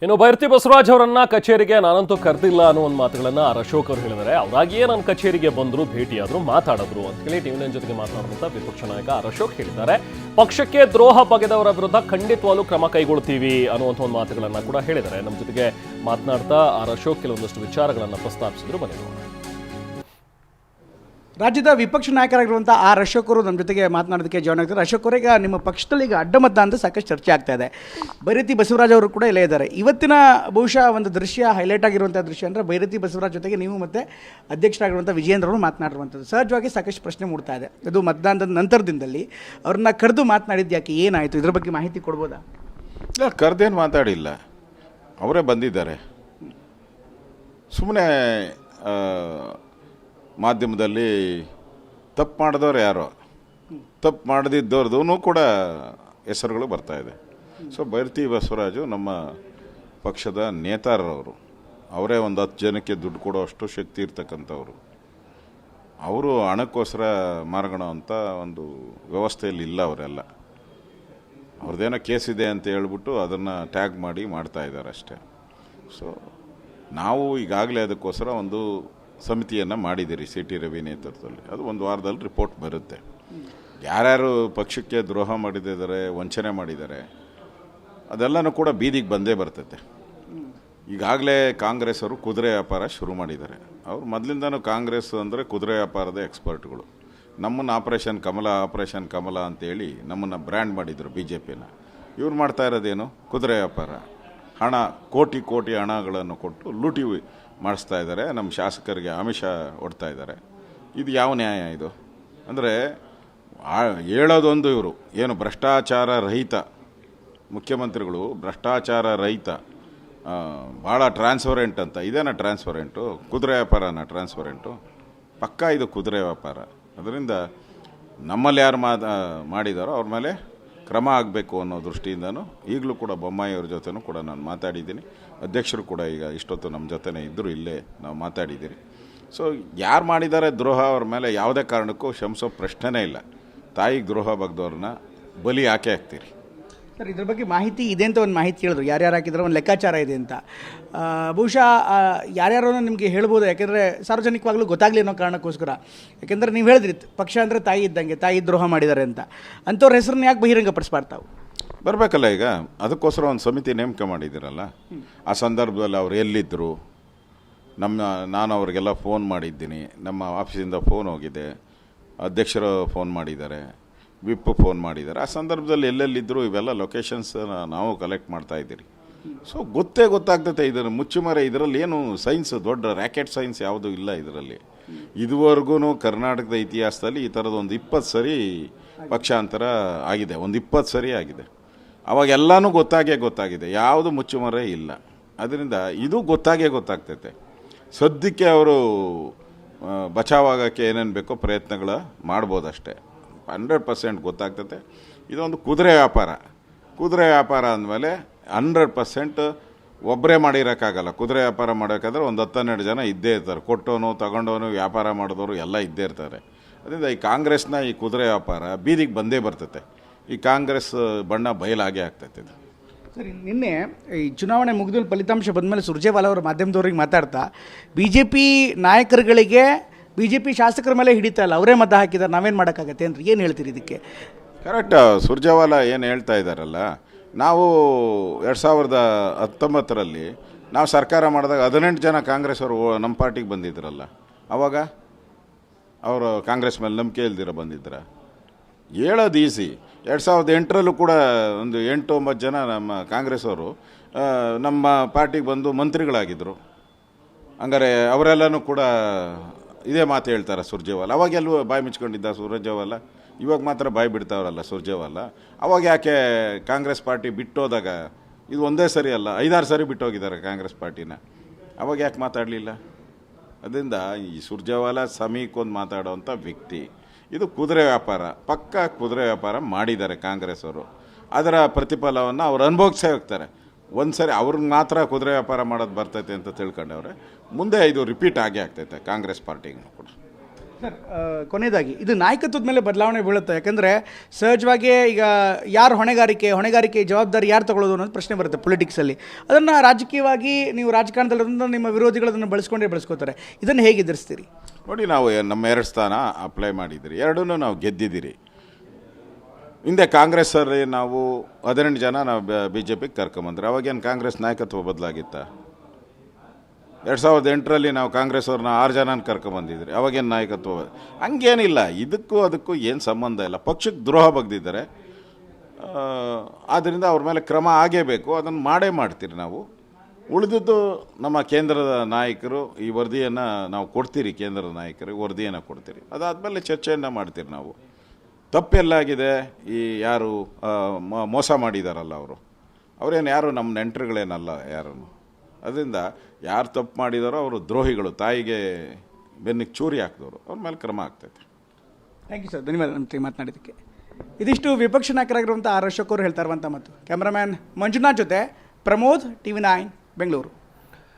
ಇನ್ನು ಬೈರತಿ ಬಸವರಾಜ್ ಅವರನ್ನ ಕಚೇರಿಗೆ ನಾನಂತೂ ಕರೆದಿಲ್ಲ ಅನ್ನೋ ಒಂದು ಮಾತುಗಳನ್ನ ಅಶೋಕ್ ಅವರು ಹೇಳಿದ್ದಾರೆ. ಅವರಾಗಿಯೇ ನನ್ನ ಕಚೇರಿಗೆ ಬಂದ್ರು, ಭೇಟಿಯಾದ್ರು, ಮಾತಾಡಿದ್ರು ಅಂತ ಹೇಳಿ ಟಿವಿ9 ಜೊತೆಗೆ ಮಾತನಾಡುವಂತ ವಿಪಕ್ಷ ನಾಯಕ ಅಶೋಕ್ ಹೇಳಿದ್ದಾರೆ. ಪಕ್ಷಕ್ಕೆ ದ್ರೋಹ ಬಗೆದವರ ವಿರುದ್ಧ ಖಂಡಿತವಾಗ್ಲೂ ಕ್ರಮ ಕೈಗೊಳ್ತೀವಿ ಅನ್ನುವಂಥ ಒಂದು ಮಾತುಗಳನ್ನ ಕೂಡ ಹೇಳಿದ್ದಾರೆ. ನಮ್ಮ ಜೊತೆಗೆ ಮಾತನಾಡ್ತಾ ಅಶೋಕ್ ಕೆಲವೊಂದಷ್ಟು ವಿಚಾರಗಳನ್ನ ಪ್ರಸ್ತಾಪಿಸಿದ್ರು. ಬನ್ನಿ ನೋಡೋಣ. ರಾಜ್ಯದ ವಿಪಕ್ಷ ನಾಯಕರಾಗಿರುವಂಥ ಅಶೋಕ್ ಅವರು ನಮ್ಮ ಜೊತೆಗೆ ಮಾತನಾಡೋದಕ್ಕೆ ಜಾಯ್ನ್ ಆಗ್ತಾರೆ. ಅಶೋಕ್ ಅವರೀಗ ನಿಮ್ಮ ಪಕ್ಷದಲ್ಲಿ ಈಗ ಅಡ್ಡಮತ ಅಂತ ಸಾಕಷ್ಟು ಚರ್ಚೆ ಆಗ್ತಾ ಇದೆ. ಬೈರತಿ ಬಸವರಾಜ್ ಅವರು ಕೂಡ ಇಲ್ಲೇ ಇದ್ದಾರೆ. ಇವತ್ತಿನ ಬಹುಶಃ ಒಂದು ದೃಶ್ಯ ಹೈಲೈಟ್ ಆಗಿರುವಂಥ ದೃಶ್ಯ ಅಂದರೆ ಬೈರತಿ ಬಸವರಾಜ್ ಜೊತೆಗೆ ನೀವು ಮತ್ತು ಅಧ್ಯಕ್ಷರಾಗಿರುವಂಥ ವಿಜೇಂದ್ರ ಅವರು ಮಾತನಾಡಿರುವಂಥದ್ದು. ಸಹಜವಾಗಿ ಸಾಕಷ್ಟು ಪ್ರಶ್ನೆ ಮೂಡ್ತಾ ಇದೆ. ಅದು ಮತದಾನದ ನಂತರದಿಂದಲೇ ಅವ್ರನ್ನ ಕರೆದು ಮಾತನಾಡಿದ್ದು ಯಾಕೆ, ಏನಾಯಿತು, ಇದ್ರ ಬಗ್ಗೆ ಮಾಹಿತಿ ಕೊಡ್ಬೋದಾ? ಇಲ್ಲ, ಕರೆದೇನು ಮಾತಾಡಿಲ್ಲ, ಅವರೇ ಬಂದಿದ್ದಾರೆ. ಸುಮ್ಮನೆ ಮಾಧ್ಯಮದಲ್ಲಿ ತಪ್ಪು ಮಾಡಿದವ್ರು ಯಾರೋ, ತಪ್ಪು ಮಾಡದಿದ್ದವ್ರದ್ದು ಕೂಡ ಹೆಸರುಗಳು ಬರ್ತಾಯಿದೆ. ಸೊ ಬೈರತಿ ಬಸವರಾಜು ನಮ್ಮ ಪಕ್ಷದ ನೇತಾರರವರು, ಅವರೇ ಒಂದು 10 ಜನಕ್ಕೆ ದುಡ್ಡು ಕೊಡೋ ಅಷ್ಟು ಶಕ್ತಿ ಇರ್ತಕ್ಕಂಥವ್ರು. ಅವರು ಹಣಕ್ಕೋಸ್ಕರ ಮಾರ್ಗಣೋ ಅಂತ ಒಂದು ವ್ಯವಸ್ಥೆಯಲ್ಲಿ ಇಲ್ಲ. ಅವರೆಲ್ಲ ಅವ್ರದ್ದೇನೋ ಕೇಸ್ ಇದೆ ಅಂತ ಹೇಳ್ಬಿಟ್ಟು ಅದನ್ನು ಟ್ಯಾಗ್ ಮಾಡಿ ಮಾಡ್ತಾಯಿದ್ದಾರೆ ಅಷ್ಟೇ. ಸೊ ನಾವು ಈಗಾಗಲೇ ಅದಕ್ಕೋಸ್ಕರ ಒಂದು ಸಮಿತಿಯನ್ನು ಮಾಡಿದ್ದೀರಿ ಸಿ.ಟಿ. ರವಿ ನೇತೃತ್ವದಲ್ಲಿ. ಅದು 1 ವಾರದಲ್ಲಿ ರಿಪೋರ್ಟ್ ಬರುತ್ತೆ. ಯಾರ್ಯಾರು ಪಕ್ಷಕ್ಕೆ ದ್ರೋಹ ಮಾಡಿದ್ದಾರೆ, ವಂಚನೆ ಮಾಡಿದ್ದಾರೆ, ಅದೆಲ್ಲನೂ ಕೂಡ ಬೀದಿಗೆ ಬಂದೇ ಬರ್ತೈತೆ. ಈಗಾಗಲೇ ಕಾಂಗ್ರೆಸ್ ಅವರು ಕುದುರೆ ವ್ಯಾಪಾರ ಶುರು ಮಾಡಿದ್ದಾರೆ. ಅವರು ಮೊದಲಿಂದನೂ ಕಾಂಗ್ರೆಸ್ ಅಂದರೆ ಕುದುರೆ ವ್ಯಾಪಾರದ ಎಕ್ಸ್ಪರ್ಟ್ಗಳು. ನಮ್ಮನ್ನು ಆಪರೇಷನ್ ಕಮಲ ಅಂತೇಳಿ ನಮ್ಮನ್ನು ಬ್ರ್ಯಾಂಡ್ ಮಾಡಿದರು BJPನ. ಇವ್ರು ಮಾಡ್ತಾ ಇರೋದೇನು, ಕುದುರೆ ವ್ಯಾಪಾರ. ಹಣ ಕೋಟಿ ಹಣಗಳನ್ನು ಕೊಟ್ಟು ಲೂಟಿ ಮಾಡಿಸ್ತಾ ಇದ್ದಾರೆ. ನಮ್ಮ ಶಾಸಕರಿಗೆ ಆಮಿಷ ಒಡ್ತಾ ಇದ್ದಾರೆ. ಇದು ಯಾವ ನ್ಯಾಯ ಇದು? ಅಂದರೆ ಹೇಳೋದೊಂದು, ಇವರು ಏನು ಭ್ರಷ್ಟಾಚಾರ ರಹಿತ ಮುಖ್ಯಮಂತ್ರಿಗಳು, ಭ್ರಷ್ಟಾಚಾರ ರಹಿತ, ಭಾಳ ಟ್ರಾನ್ಸ್ಪರೆಂಟ್ ಅಂತ. ಇದೇನಾ ಟ್ರಾನ್ಸ್ಪರೆಂಟು? ಕುದುರೆ ವ್ಯಾಪಾರನ ಟ್ರಾನ್ಸ್ಪರೆಂಟು? ಪಕ್ಕಾ ಇದು ಕುದುರೆ ವ್ಯಾಪಾರ. ಅದರಿಂದ ನಮ್ಮಲ್ಲಿ ಯಾರು ಮಾಡಿದಾರೋ ಅವ್ರ ಮೇಲೆ ಕ್ರಮ ಆಗಬೇಕು ಅನ್ನೋ ದೃಷ್ಟಿಯಿಂದನೂ ಈಗಲೂ ಕೂಡ ಬೊಮ್ಮಾಯಿಯವ್ರ ಜೊತೆನೂ ಕೂಡ ನಾನು ಮಾತಾಡಿದ್ದೀನಿ. ಅಧ್ಯಕ್ಷರು ಕೂಡ ಈಗ ಇಷ್ಟೊತ್ತು ನಮ್ಮ ಜೊತೆನೇ ಇದ್ದರು, ಇಲ್ಲೇ ನಾವು ಮಾತಾಡಿದ್ದೀರಿ. ಸೊ ಯಾರು ಮಾಡಿದ್ದಾರೆ ದ್ರೋಹ, ಅವ್ರ ಮೇಲೆ ಯಾವುದೇ ಕಾರಣಕ್ಕೂ ಕ್ಷಮಿಸೋ ಪ್ರಶ್ನೆನೇ ಇಲ್ಲ. ತಾಯಿಗೆ ದ್ರೋಹ ಬಗ್ದವ್ರನ್ನ ಬಲಿ ಹಾಕೇ ಹಾಕ್ತೀರಿ. ಸರ್, ಇದ್ರ ಬಗ್ಗೆ ಮಾಹಿತಿ ಇದೆ ಅಂತ ಒಂದು ಮಾಹಿತಿ ಹೇಳಿದ್ರು, ಯಾರ್ಯಾರು ಹಾಕಿದ್ರೆ ಒಂದು ಲೆಕ್ಕಾಚಾರ ಇದೆ ಅಂತ. ಬಹುಶಃ ಯಾರ್ಯಾರೋ ನಿಮಗೆ ಹೇಳ್ಬೋದು, ಯಾಕೆಂದರೆ ಸಾರ್ವಜನಿಕವಾಗಲೂ ಗೊತ್ತಾಗಲಿ ಅನ್ನೋ ಕಾರಣಕ್ಕೋಸ್ಕರ. ಯಾಕೆಂದರೆ ನೀವು ಹೇಳಿದ್ರಿ ಪಕ್ಷ ಅಂದರೆ ತಾಯಿ ಇದ್ದಂಗೆ, ತಾಯಿ ದ್ರೋಹ ಮಾಡಿದ್ದಾರೆ ಅಂತ. ಅಂಥವ್ರ ಹೆಸರನ್ನ ಯಾಕೆ ಬಹಿರಂಗಪಡಿಸ್ಬಾರ್ತಾವು? ಬರಬೇಕಲ್ಲ. ಈಗ ಅದಕ್ಕೋಸ್ಕರ ಒಂದು ಸಮಿತಿ ನೇಮಕ ಮಾಡಿದ್ದೀರಲ್ಲ. ಆ ಸಂದರ್ಭದಲ್ಲಿ ಅವ್ರು ಎಲ್ಲಿದ್ದರು, ನಾನು ಅವ್ರಿಗೆಲ್ಲ ಫೋನ್ ಮಾಡಿದ್ದೀನಿ. ನಮ್ಮ ಆಫೀಸಿಂದ ಫೋನ್ ಹೋಗಿದೆ, ಅಧ್ಯಕ್ಷರು ಫೋನ್ ಮಾಡಿದ್ದಾರೆ, ವಿಪ್ ಫೋನ್ ಮಾಡಿದ್ದಾರೆ. ಆ ಸಂದರ್ಭದಲ್ಲಿ ಎಲ್ಲೆಲ್ಲಿದ್ದರು ಇವೆಲ್ಲ ಲೊಕೇಶನ್ಸ್ ನಾವು ಕಲೆಕ್ಟ್ ಮಾಡ್ತಾಯಿದ್ದೀರಿ. ಸೊ ಗೊತ್ತಾಗ್ತೈತೆ. ಇದರ ಮುಚ್ಚುಮರೆ, ಇದರಲ್ಲಿ ಏನು ಸೈನ್ಸ್, ದೊಡ್ಡ ರ್ಯಾಕೆಟ್ ಸೈನ್ಸ್ ಯಾವುದೂ ಇಲ್ಲ ಇದರಲ್ಲಿ. ಇದುವರೆಗೂ ಕರ್ನಾಟಕದ ಇತಿಹಾಸದಲ್ಲಿ ಈ ಥರದ್ದು ಒಂದು 20 ಸರಿ ಪಕ್ಷಾಂತರ ಆಗಿದೆ, ಒಂದು 20 ಸರಿ ಆಗಿದೆ. ಅವಾಗೆಲ್ಲನೂ ಗೊತ್ತಾಗಿದೆ, ಯಾವುದು ಮುಚ್ಚುಮರೆ ಇಲ್ಲ. ಅದರಿಂದ ಇದು ಗೊತ್ತಾಗ್ತೈತೆ. ಸದ್ಯಕ್ಕೆ ಅವರು ಬಚಾವಾಗೋಕ್ಕೆ ಏನೇನು ಬೇಕೋ ಪ್ರಯತ್ನಗಳು ಮಾಡ್ಬೋದಷ್ಟೇ. 100% ಗೊತ್ತಾಗ್ತೈತೆ. ಇದೊಂದು ಕುದುರೆ ವ್ಯಾಪಾರ ಅಂದಮೇಲೆ 100% ಒಬ್ಬರೇ ಮಾಡಿರೋಕ್ಕಾಗಲ್ಲ. ಕುದುರೆ ವ್ಯಾಪಾರ ಮಾಡೋಕ್ಕಾದ್ರೆ ಒಂದು 10-12 ಜನ ಇದ್ದೇ ಇರ್ತಾರೆ. ಕೊಟ್ಟೋನು ತಗೊಂಡವನು ವ್ಯಾಪಾರ ಮಾಡಿದವರು ಎಲ್ಲ ಇದ್ದೇ ಇರ್ತಾರೆ. ಅದರಿಂದ ಈ ಕಾಂಗ್ರೆಸ್ನ ಈ ಕುದುರೆ ವ್ಯಾಪಾರ ಬೀದಿಗೆ ಬಂದೇ ಬರ್ತೈತೆ. ಈ ಕಾಂಗ್ರೆಸ್ ಬಣ್ಣ ಬಯಲಾಗೇ ಆಗ್ತೈತೆ. ಸರಿ, ನಿನ್ನೆ ಈ ಚುನಾವಣೆ ಮುಗಿದ ಫಲಿತಾಂಶ ಬಂದಮೇಲೆ ಸುರ್ಜೇವಾಲಾ ಅವರು ಮಾಧ್ಯಮದವ್ರಿಗೆ ಮಾತಾಡ್ತಾ BJP ನಾಯಕರುಗಳಿಗೆ BJP ಶಾಸಕರ ಮೇಲೆ ಹಿಡಿತಾ ಇಲ್ಲ, ಅವರೇ ಮತ ಹಾಕಿದ್ದಾರೆ, ನಾವೇನು ಮಾಡೋಕ್ಕಾಗತ್ತೆ ಅಂದ್ರೆ ಏನು ಹೇಳ್ತೀರಿ ಇದಕ್ಕೆ? ಕರೆಕ್ಟ್. ಸುರ್ಜೇವಾಲಾ ಏನು ಹೇಳ್ತಾ ಇದ್ದಾರಲ್ಲ, ನಾವು 2019ರಲ್ಲಿ ನಾವು ಸರ್ಕಾರ ಮಾಡಿದಾಗ 18 ಜನ ಕಾಂಗ್ರೆಸ್ ಅವರು ನಮ್ಮ ಪಾರ್ಟಿಗೆ ಬಂದಿದ್ರಲ್ಲ. ಆವಾಗ ಅವರು ಕಾಂಗ್ರೆಸ್ ಮೇಲೆ ನಂಬಿಕೆ ಇಲ್ದಿರ ಬಂದಿದ್ರ? ಹೇಳೋದು ಈಸಿ. 2008ರಲ್ಲೂ ಕೂಡ ಒಂದು 8-9 ಜನ ನಮ್ಮ ಕಾಂಗ್ರೆಸ್ ಅವರು ನಮ್ಮ ಪಾರ್ಟಿಗೆ ಬಂದು ಮಂತ್ರಿಗಳಾಗಿದ್ದರು. ಹಂಗಾರೆ ಅವರೆಲ್ಲನೂ ಕೂಡ ಇದೇ ಮಾತು ಹೇಳ್ತಾರೆ ಸುರ್ಜೇವಾಲಾ. ಅವಾಗೆಲ್ಲೂ ಬಾಯಿ ಮುಚ್ಕೊಂಡಿದ್ದ ಸುರ್ಜೇವಾಲಾ, ಇವಾಗ ಮಾತ್ರ ಬಾಯಿ ಬಿಡ್ತಾವ್ರಲ್ಲ ಸುರ್ಜೇವಾಲಾ. ಅವಾಗ ಯಾಕೆ ಕಾಂಗ್ರೆಸ್ ಪಾರ್ಟಿ ಬಿಟ್ಟೋದಾಗ, ಇದು ಒಂದೇ ಸರಿ ಅಲ್ಲ 5-6 ಸರಿ ಬಿಟ್ಟೋಗಿದ್ದಾರೆ ಕಾಂಗ್ರೆಸ್ ಪಾರ್ಟಿನ, ಅವಾಗ ಯಾಕೆ ಮಾತಾಡಲಿಲ್ಲ? ಅದರಿಂದ ಈ ಸುರ್ಜೇವಾಲಾ ಸಮೀಕೊಂದು ಮಾತಾಡೋವಂಥ ವ್ಯಕ್ತಿ. ಇದು ಕುದುರೆ ವ್ಯಾಪಾರ, ಪಕ್ಕಾ ಕುದುರೆ ವ್ಯಾಪಾರ ಮಾಡಿದ್ದಾರೆ ಕಾಂಗ್ರೆಸ್ ಅವರು. ಅದರ ಪ್ರತಿಫಲವನ್ನು ಅವ್ರು ಅನುಭವಿಸೇ ಹೋಗ್ತಾರೆ. ಒಂದು ಸರಿ ಅವ್ರಿಗೆ ಮಾತ್ರ ಕುದುರೆ ವ್ಯಾಪಾರ ಮಾಡೋದು ಬರ್ತೈತೆ ಅಂತ ತಿಳ್ಕೊಂಡವ್ರೆ. ಮುಂದೆ ಇದು ರಿಪೀಟ್ ಆಗೇ ಆಗ್ತೈತೆ ಕಾಂಗ್ರೆಸ್ ಪಾರ್ಟಿಗೂ ಕೂಡ. ಸರ್ ಕೊನೆಯದಾಗಿ ಇದು ನಾಯಕತ್ವದ ಮೇಲೆ ಬದಲಾವಣೆ ಬೀಳುತ್ತೆ. ಯಾಕಂದರೆ ಸಹಜವಾಗಿ ಈಗ ಯಾರು ಹೊಣೆಗಾರಿಕೆ ಜವಾಬ್ದಾರಿ ಯಾರು ತಗೊಳ್ಳೋದು ಅನ್ನೋದು ಪ್ರಶ್ನೆ ಬರುತ್ತೆ ಪೊಲಿಟಿಕ್ಸಲ್ಲಿ. ಅದನ್ನು ರಾಜಕೀಯವಾಗಿ ನೀವು ರಾಜಕಾರಣದಲ್ಲಿರೋದ್ರಿಂದ ನಿಮ್ಮ ವಿರೋಧಿಗಳು ಅದನ್ನು ಬಳಸ್ಕೋತಾರೆ. ಇದನ್ನು ಹೇಗೆ ಎದುರಿಸ್ತೀರಿ? ನೋಡಿ, ನಾವು ನಮ್ಮ 2 ಸ್ಥಾನ ಅಪ್ಲೈ ಮಾಡಿದ್ದೀರಿ, 2 ನಾವು ಗೆದ್ದಿದ್ದೀರಿ. ಹಿಂದೆ ಕಾಂಗ್ರೆಸ್ಸಲ್ಲಿ ನಾವು 18 ಜನ ನಾವು BJPಗೆ ಕರ್ಕೊಂಬಂದ್ರಿ. ಅವಾಗೇನು ಕಾಂಗ್ರೆಸ್ ನಾಯಕತ್ವ ಬದಲಾಗಿತ್ತ? 2008ರಲ್ಲಿ ನಾವು ಕಾಂಗ್ರೆಸ್ ಅವ್ರನ್ನ 6 ಜನನ ಕರ್ಕೊಂಬಂದಿದ್ರಿ. ಅವಾಗೇನು ನಾಯಕತ್ವ? ಹಂಗೇನಿಲ್ಲ. ಅದಕ್ಕೂ ಏನು ಸಂಬಂಧ ಇಲ್ಲ. ಪಕ್ಷಕ್ಕೆ ದ್ರೋಹ ಬಗ್ದಿದ್ದಾರೆ. ಆದ್ದರಿಂದ ಅವ್ರ ಮೇಲೆ ಕ್ರಮ ಆಗೇಬೇಕು. ಅದನ್ನು ಮಾಡ್ತೀರಿ ನಾವು. ಉಳಿದದ್ದು ನಮ್ಮ ಕೇಂದ್ರದ ನಾಯಕರು ಈ ವರದಿಯನ್ನು ನಾವು ಕೊಡ್ತೀರಿ, ಕೇಂದ್ರದ ನಾಯಕರಿಗೆ ವರದಿಯನ್ನು ಕೊಡ್ತೀರಿ. ಅದಾದಮೇಲೆ ಚರ್ಚೆಯನ್ನು ಮಾಡ್ತೀರಿ ನಾವು. ತಪ್ಪೆಲ್ಲಾಗಿದೆ, ಈ ಯಾರು ಮೋಸ ಮಾಡಿದಾರಲ್ಲ ಅವರೇನು ಯಾರು ನಮ್ಮ ನೆಂಟರುಗಳೇನಲ್ಲ ಯಾರೂ. ಅದರಿಂದ ಯಾರು ತಪ್ಪು ಮಾಡಿದಾರೋ ಅವರು ದ್ರೋಹಿಗಳು, ತಾಯಿಗೆ ಬೆನ್ನಿಗೆ ಚೂರಿ ಹಾಕಿದವರು, ಅವ್ರ ಮೇಲೆ ಕ್ರಮ ಆಗ್ತೈತೆ. ಥ್ಯಾಂಕ್ ಯು ಸರ್, ಧನ್ಯವಾದ ನಮ್ಮ ಮಾತನಾಡಿದ್ದಕ್ಕೆ. ಇದಿಷ್ಟು ವಿಪಕ್ಷ ನಾಯಕರಾಗಿರುವಂಥ ಆರ್ ಅಶೋಕ್ ಅವರು ಹೇಳ್ತಾ ಇರುವಂಥ ಮಾತು. ಕ್ಯಾಮ್ರಾಮ್ಯಾನ್ ಮಂಜುನಾಥ್ ಜೊತೆ ಪ್ರಮೋದ್, TV9 ಬೆಂಗಳೂರು.